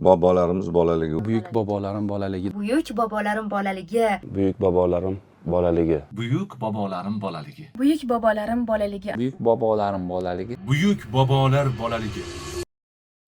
bobolarimiz bolaligi. Buyuk bobolarim bolaligi. Buyuk bobolarim bolaligi. Buyuk bobolarim bolaligi. Buyuk bobolarim bolaligi. Buyuk bobolarim bolaligi. Buyuk bobolarim bolaligi. Buyuk bobolar bolaligi.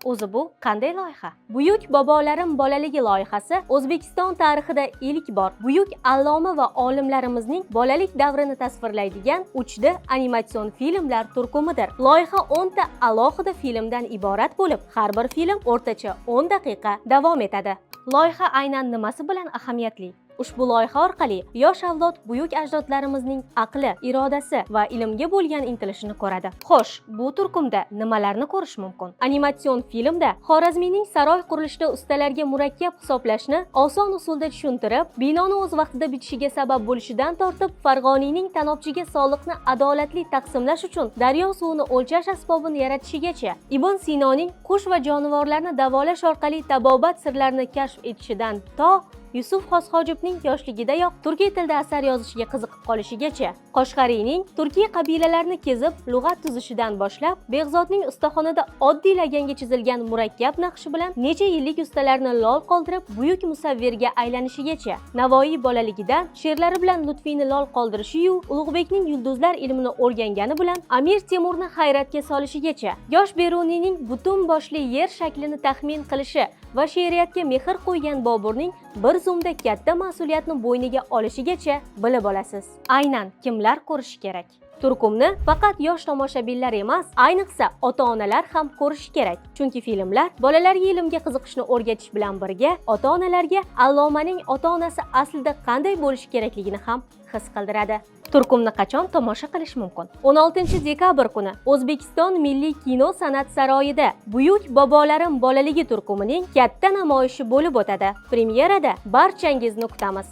O'zi bu qanday loyiha? Buyuk bobolarim bolaligi loyihasi O'zbekiston tarixida ilk bor buyuk alloma va olimlarimizning bolalik davrini tasvirlaydigan 3D animatsion filmlar turkumidir. Loyiha 10 ta alohida filmdan iborat bo'lib, har bir film o'rtacha 10 daqiqa davom etadi. Loyiha aynan nimasi bilan ahamiyatli? Ushbu loyiha orqali yosh avlod buyuk ajdodlarimizning aqli, irodasi va ilmga bo'lgan intilishini ko'radi. Xo'sh, bu turkumda nimalarni ko'rish mumkin? Animatsion filmda Xorazmiyning saroy qurilishida ustalarga murakkab hisoblashni oson usulda tushuntirib, binoni o'z vaqtida bitishiga sabab bo'lishidan tortib, Farg'oniyning tanobchiga soliqni adolatli taqsimlash uchun daryo suvini o'lchash asbobini yaratishigacha, Ibn Sinoning qush va jonivorlarni davolash orqali tabobat sirlarini kashf etishidan to Yusuf Xosxojibning yoshligidayoq turkiy tilda asar yozishiga qiziqib qolishigacha, Qoshg'ariyning turkiy qabilalarini kezib, lug'at tuzishidan boshlab, Beg'zodning ustaxonada oddiy laganga chizilgan murakkab naqshi bilan necha yillik ustalarni lol qoldirib, buyuk musavvirga aylanishigacha, Navoiy bolaligidan she'rlari bilan Lutfiyni lol qoldirishi-yu, Ulug'bekning yulduzlar ilmini o'rgangani bilan Amir Temurni hayratga solishigacha, yosh Beruniyning butun boshli yer shaklini taxmin qilishi va she'riyatga mehr qo'ygan Boburning bir zumda katta mas'uliyatni bo'yniga olishigacha bilib olasiz. Aynan kimlar ko'rishi kerak? Turkumni faqat yosh tomoshabinlar emas, ayniqsa ota-onalar ham ko'rishi kerak. Chunki filmlar bolalarga ilmga qiziqishni o'rgatish bilan birga, ota-onalarga allomaning ota-onasi aslida qanday bo'lishi kerakligini ham his qildiradi. Turkumni qachon tomosha qilish mumkin? 16-dekabr kuni O'zbekiston Milliy kino san'at saroyida Buyuk bobolarim bolaligi turkumining katta namoyishi bo'lib o'tadi. Premyerada barchangizni kutamiz.